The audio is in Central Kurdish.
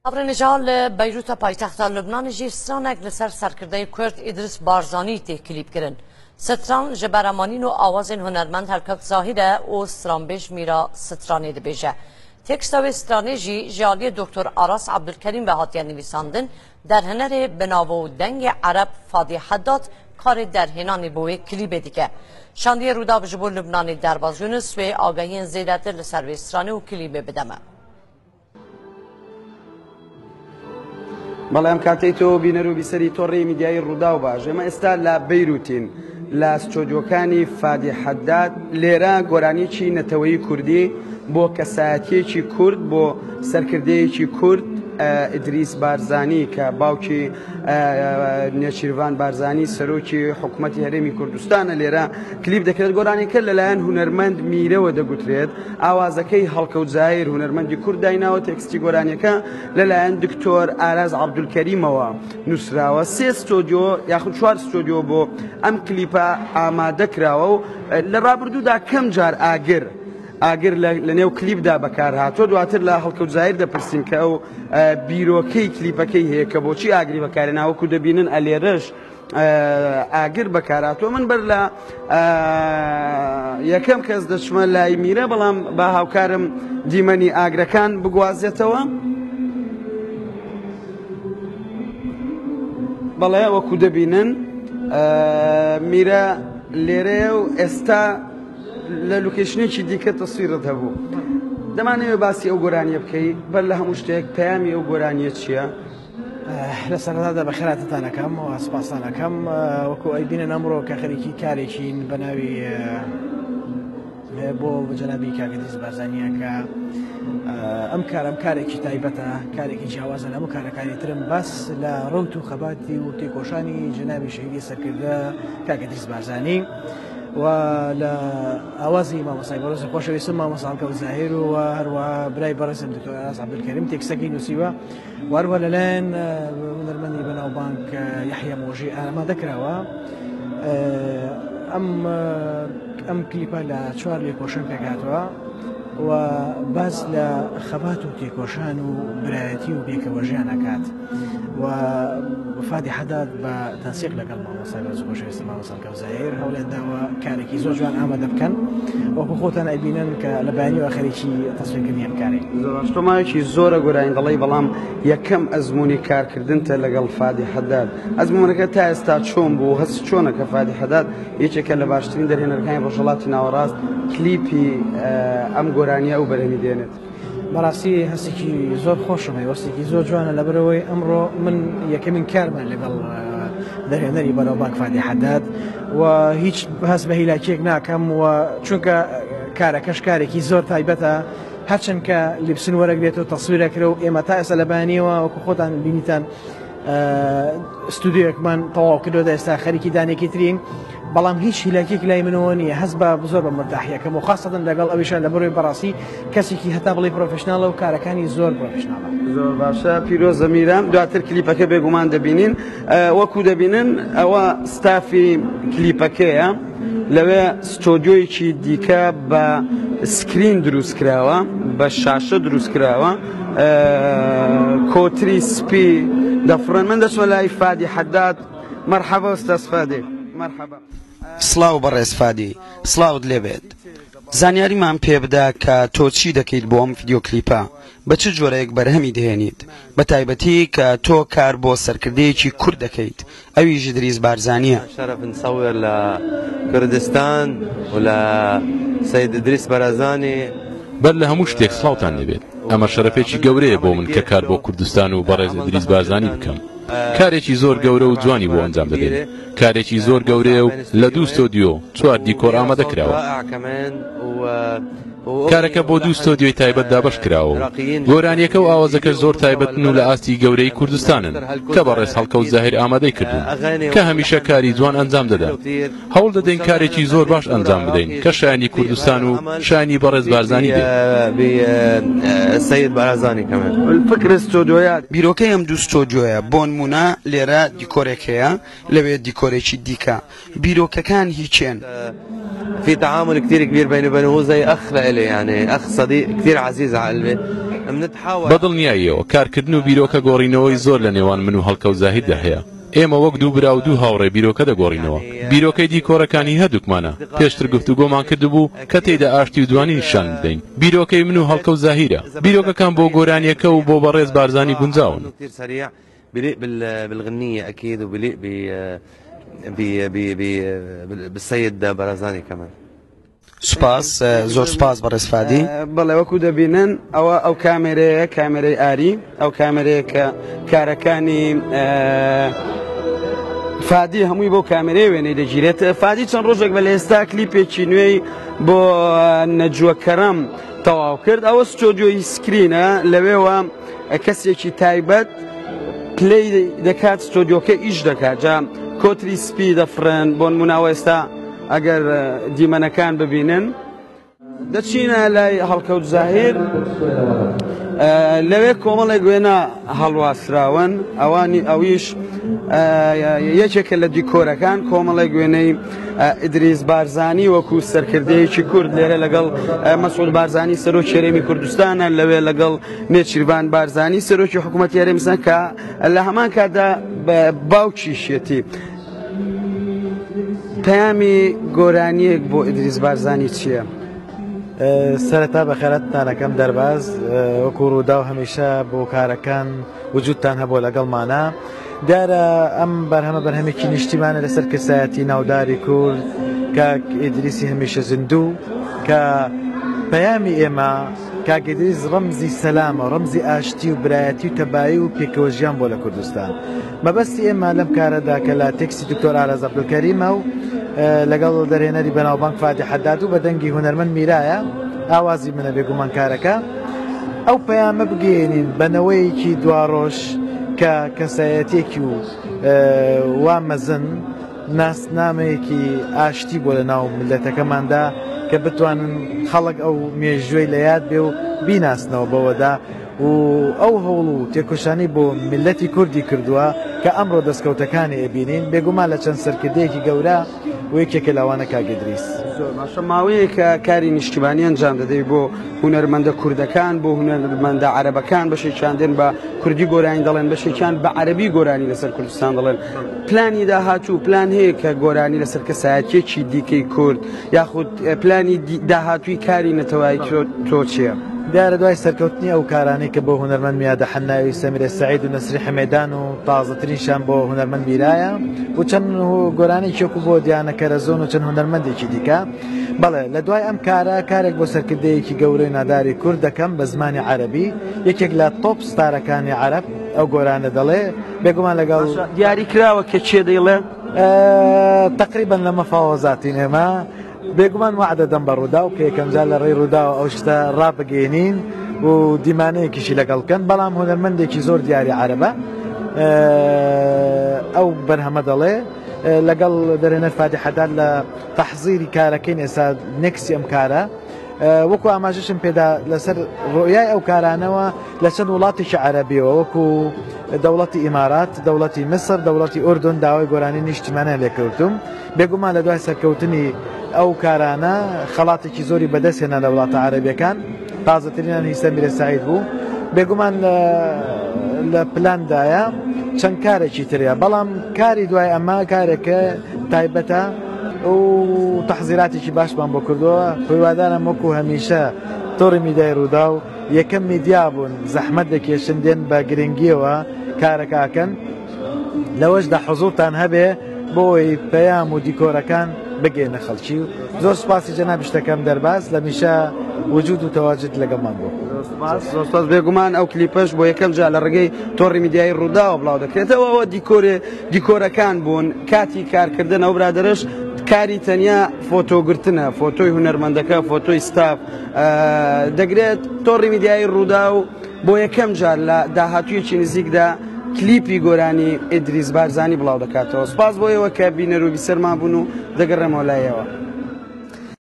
Avrenejal Beyrûta paytexta Lubnanê jî stranek li ser serkirdeyê Kurd İdris Barzanî tê klîp kirin. Stran ji beramanîn û awazên hunermend Helkek Zahîr e û stranbêj Mîra Stranê dibêje. Teksta wê stranê jî ji aliyê Doktor Aras Abdulkerîm ve hatiye nivîsandin, derhenerê bi nava û dengê Ereb Fadî Heddad karê derhênanê bo wê klîbê dike. Şandiyê Rûdav ji bo Lubnanê derbas Yunus wê agahiyên zêdetir li ser wê stranê û klîbê bideme. بەڵام کاتەی تۆ بینەر و بیسەری تۆڕێی میدیایی ڕوودا و باش ئێمە ئێستا لە بەیروتین لە ستۆدیۆکانی فادی حەداد لێرە گۆرانیی نەتەوەیی کوردی بۆ کەسایەتیەکی کورد بۆ سەرکردەیەکی کورد ئیدریس بارزانی کە باوکی نێچیروان بارزانی سەرۆکی حکوومەتی هەرێمی کوردستانە لێرە کلیپ دەکرێت گۆرانیکە لەلایەن هونەرمەند میرەوە دەگوترێت ئاوازەکەی هەڵکەوت زاهیر هونەرمەندی کورد دایناوە تێکستی گۆرانیەکە لەلایەن دکتۆر ئاراز عەبدولکەریمەوە نووسراوە سێ ستۆدیۆ یاخود چوار ستۆدیۆ بۆ ئەم کلیپە ئامادەکراوە و لە ڕابردوودا کەم جار ئاگر لە نێو کلیپدا بەکار هاتووە دواتر لە هەڵکەوت زاهیر دەپرسین کە ئەو بیرۆکەی کلیپەکەی هەیە کە بۆچی ئاگری بەکارهێناوەکو دەبینن ئەلێرەش ئاگر بەکارهاتوە من بەر لە یەکەم کەس دەچمە لای میرە بەڵام با هاوکارم دیمەنی ئاگرەکان بگوازێتەوە بەڵێ وەکو دەبینن میرە لێرەیە و ئێستا لە لوکیشنێکی دیکە تەسویرت هەبوو دەمانەوێت باسی ئەو گۆرانیە بکەی بەر لە هەموو شتێک پەیامی ئەو گۆرانیە چییە؟ لە سەرەتادا بەخێراتتانەکەم و سوپاسانەکەم وەکو ئەیبینن ئەمڕۆ کە خەریکی کارێکین بە ناوی بۆ جەنابی کاکەدیس بارزانیە کە ئەم کارێکی تایبەتە کارێکی جیاوازە لە هەموو کارەکانی ترم بەس لە ڕەوت و خەباتی و تێکۆشانی جەنابی شەهیدی سەرکردە کاکەدیس بارزانی و لە ئاوازی مامۆسای بەڕێزی خۆشەویستم مامۆستا هەڵکەوت زاهیر و هەروەها برای بەڕێزم دکتۆر ئاراز عەبدولکەریم تێکستەکەی نووسیوە و هەروەها لەلایەن هونەرمەندی بەناوبانگ یەحیا مۆژی ئامادەکراوە ئەم کلیپە لە چوار لێکۆشان پێکهاتووە و باز لە خەبات و تێکۆشان و برایەتی و بێکەوە ژیانەکات و فادی حەداد بە تەنسیق لەگەڵ مامۆستا بەڕێزی خۆشەویستم مامۆستا هەڵکەوت زاهیر هەوڵێنداوە کارێکی زۆر جوان ئامادە بکەن وەکو خۆتان ئەبینن کە لە بەیانیەوە خەریکی تەسویرکردنی ئەم کارێ تۆمایەکی زۆرە گۆرانی دەڵێی بەڵام یەکەم ئەزموونی کارکردنتە لەگەڵ فادی حەداد ئەزموونەکە تا ئێستا چۆن بوو هەست چۆنە کە فادی حەداد یەکێکە لە باشترین دەرهێنەرەکانی ڕۆژهەڵاتی ناوەڕاست کلیپی ئەم گۆرانیە ئەو بەرهەمی دێنێت بەڕاستی هەستێکی زۆر خۆشم هەستێکی زۆر جوانە لەبەرەوەی ئەمڕۆ من یەکەمین کارمان لەگەڵ دەرهێنەری بەناوبانگ فادی حەداد و هیچ هەست بە هیلاکیەک ناکەم و چونکە کارەکەش کارێکی زۆر تایبەتە هەرچەند کە لیپسن وەرەگرێت و تەسویرەکرێ و ئێمە تا ئێستا لە بەیانیەوە وەکو خۆتان بینیتان ستودیۆیەکمان تەواو کردووە ئێستا خەریکی دانێکی ترین بەڵام هیچ هیلاکێک لای منەوە نییە هەست بە زۆر بە مرتاحیەکەم و خاستەن لەگەڵ ئەویشان لە بەڕێوەی بەڕاستی کەسێکی هەتا بڵێ پرۆفشناڵە و کارەکانی زۆر پرۆفشناڵە زۆر باشە پیرۆزە میرە دواتر کلیپەکە بێگومان دەبینین وەکو دەبینن ئەوە ستافی کلیپەکەیە لەوێ ستۆدیۆیەکی دیکە بە سکرین دروست کراوە بە شاشە دروست کراوە کۆتری سپی دەفڕن من دەچمە لای فادی حەداد مەرحەبا ئوستاز فادی مرحبا سڵاو بەڕێز فادی سڵاوت لێبێت زانیاریمان پێ بدە کە تۆ چی دەکەیت بۆ ئەم ڤیدیۆ کلیپە بە چ جۆرەیەک بەرهەمی دەهێنیت بە تایبەتی کە تۆ کار بۆ سەرکردەیەکی کورد دەکەیت ئەویش ئیدریس بارزانیە شرف نصور لە کوردستان و لە سەید ئیدریس بارزانی بەر لە هەموو شتێک سڵاوتان لێبێت ئەمە شەرەفێکی گەورەیە بۆ من کە کار بۆ کوردستان و بەڕێز ئیدریس بارزانی بکەم کارێکی زۆر گەورە و جوانی بۆ ئەنجام دەدەین کارێکی زۆر گەورەیە و لە دوو ستۆدیۆ چوار دیکۆر ئامادەکراوە کارەکە بۆ دوو ستۆدیۆی تایبەت دابەش کراوە گۆرانیەکە و ئاوازەکەش زۆر تایبەتن و لە ئاستی گەورەی کوردستانن کە بەڕێز هەڵکەوت زاهیر ئامادەی کردوون کە هەمیشە کاری جوان ئەنجام دەدەن هەوڵ دەدەین کارێکی زۆر باش ئەنجام بدەین کە شایانی کوردستان و شایانی بەڕێز بارزانی سەید بارزانی کەمە فکر ستۆدیۆیە بیرۆکەی ئەم دوو ستۆدیۆیە بۆ نمونە لێرە دیکۆرێک هەیە لەوێ دیکۆرێکی دیکە بیرۆکەکان هیچێن في تعامل كثير كبير بيني وبينه، هو زي اخ لإلي يعني، اخ صديق كثير عزيز على قلبي. بەدڵنیاییەوە کارکردن و بیرۆکە گۆڕینەوەی زۆر لە نێوان من و هەڵکە و زاهیددا هەیە. ئێمە وەک دوو برا و دوو هاوڕێ بیرۆکە دەگۆڕینەوە. بیرۆکەی دیکۆرەکانی هەردووکمانە. پێشتر گفتوگۆمان کردبوو کە تێیدا ئاشتی و دوانی نیشان بدەین. بیرۆکەی من و هەڵکە و زاهیرە. بیرۆکەکان بۆ گۆرانیەکە و بۆ بەڕێز بارزانی گونجاون. بيليق بالغنية أكيد وبيليق بالسيد بارزاني كمان. سوپاس زۆر سوپاس بەڕێز فادی. بەڵێ وەکو دەبینن ئەو کامێرەیە کامێرەی ئاری، ئەو کامێرەیە کە کارەکانی فادی هەمووی بۆ کامێرەی وێنەی دەگیرێت. فادی چەند ڕۆژێک بە لە ئێستا کلیپێکی نوێی بۆ نەجووەکەرەم تەواو کرد. ئەوە ستۆدیۆی سکرینە، لەوێوە کەسێکی تایبەت پلەی دەکات، ستۆدیۆکە ئیش دەکات. جا کۆتری سپی دەفرن بۆ نموناوە ئێستا ئەگەر دیمەنەکان ببینن دەچینە لای هەڵکەوت زاهیر، لەوێ کۆمەڵێک وێنە هەڵواسراون، ئەویش یەکێکە لە دیکۆرەکان، کۆمەڵێک وێنەی ئیدریس بارزانی وەکو سەرکردەیەکی کورد لێرە لەگەڵ مەسعود بارزانی سەرۆکی هەرێمی کوردستانە، لەوێ لەگەڵ نێچیروان بارزانی سەرۆکی حکوومەتی هەرێمیستان کە لە هەمان کاتدا باوکیشێتی. پەیامی گۆرانیەک بۆ ئیدریس بارزانی چییە؟ سەرەتا بەخێرەتتانەکەم دەرباز، وەکو ڕوودا و هەمیشە بۆ کارەکان وجودتان هەبوو لەگەڵمانە. دیارە ئەم بەرهەمێکی نیشتیمانە لەسەر کەسایەتی ناوداری کورد، کاک ئیدریسی هەمیشە زیندوو، کە پەیامی ئێمە کاک ئیدریس ڕەمزی سەلامە، ڕەمزی ئاشتی و برایەتی و تەبایی و پێکەوەژیان بۆ لە کوردستان. مەبەستی ئێمە لەم کارەدا کە لە تێکسی دکتۆر ئارەز عەبدولکەریمە و لەگەڵ دەرهێنەری بەناوبانگ فادی حەداد و بەدەنگی هونەرمەند میرایە، ئاوازی منە بێگومان کارەکە، ئەو پەیامە بگەێنین بەنەوەیەکی دواڕۆژ کە کەسایەتێکی و وا مەزن ناسنامەیەکی ئاشتی بۆ لە ناو ملەتەکەماندا کە بتوانن خەڵک ئەو مێژوەی لە یاد بێ و بیناسنەوە بەوەدا و ئەو هەوڵ و تێکۆشانی بۆ میلەتی کوردی کردووە کە ئەمڕۆ دەستکەوتەکانی ئەبینین، بێگومان لە چەند سەرکردەیەکی گەورە و یەکێکە لەوانە کاک ئیدریس. ماشە ماوەیە کە کاری نیشتیمانی ئەنجام دەدەی بۆ هونەرمەندە کوردەکان، بۆ هونەرمەندە عەرەبەکان، بەشێکیان دێن بە کوردی گۆرانی دەڵێن، بەشێکیان بە عەرەبی گۆرانی لەسەر کوردستان دەڵێن. پلانی داهاتوو پلان هەیە کە گۆرانی لەسەر کەسایەتیەکی دیکەی کورد یاخود پلانی داهاتووی کاری نەتەوایی تۆ چییە؟ دیارە دوای سەرکەوتنی ئەو کارانەی کە بۆ هونەرمەند میادە حەناوی، سەمیرە سەعید و نەسری حەمێدان و تازەترینشان بۆ هونەرمەند میرایە و چەند گۆرانێکی وەکو بۆ دیانە کەرەزۆن و چەند هونەرمەندێکی دیکە. بەڵێ لە دوای ئەم کارە کارێک بۆ سەرکردەیەکی گەورەی ناداری کورد دەکەم بە زمانی عەرەبی، یەکێک لە تۆپ ستارەکانی عەرەب ئەو گۆرانە دەڵێ، بێگومان لەگەڵ دیاری کراوە کە چێ دەیڵێ تقریبا لە مەفاوەزاتین ئێمە بێگومان وعدە دەم بە ڕوودا و کە یەکەم جار لە ڕێی ڕوودا و ئەو شتە ڕابگەێنین و دیمانەیەکیشی لەگەڵ بکەن، بەڵام هونەرمەندێکی زۆر دیاری عەرەبە ئەو بەرهەمە دەڵێ لەگەڵ دەرێنەر فادی حەداد لە تەحزیری کارەکەین ئێستا نێکسی ئەم کارە، وەکو ئاماژەشم پێدا لەسەر ڕۆیای ئەو کارانەوە لە چەند وڵاتێکی عەرەبیەوە وەکو دەوڵەتی ئیمارات، دەوڵەتی مسر، دەوڵەتی ئوردن داوای گۆرانی نیشتیمانیان لێکردوم. بێگومان لە دوای سەرکەوتنی ئەو کارانە خەڵاتێکی زۆری بەدەستێنە لە وڵاتە عەرەبیەکان، تازەترینیان هی سەمیرە سەعید بوو. بێگومان لە پلاندایە چەند کارێکی ترەیە، بەڵام کاری دوای ئەمە کارێکە تایبەتە و تەحزیراتێکی باشمان بۆ کردووە. پەیوادارم وەکو هەمیشە تۆڕی میدیای ڕوودا و یەکەم میدیا بوون زەحمەت دەکێشن دێن بە گرنگیەوە کارەکەکەن، لەوەشدا حوزوورتان هەبێ بۆی پەیام و دیکۆرەکان بگەێنە خەڵکی. و زۆر سوپاسی جەناب شتەکەم دەرباز لە میشە وجود و تەواجد لەگەڵمان بوو. سپاس. بێگومان ئەو کلیپەش بۆ یەکەم جا لە ڕێگەی تۆڕی میدیای ڕووداوە بڵاو دەکرێتەوە. ئەوە دیکۆرەکان بوون، کاتی کارکردن ئەو برادەرش کاری تەنیا فۆتۆگرتنە، فۆتۆی هونەرمەندەکە، فۆتۆی ستاف دەگرێت. تۆڕی میدیای ڕوودا و بۆ یەکەم جار لە داهاتوویەکی نزیکدا کلیپی گۆرانی ئیدریس بارزانی بڵاو دەکاتەوە. سپاس بۆ ئێوە کە بینەر و بیسەرمان بوون و دەگەڕێمەوە لایەوە.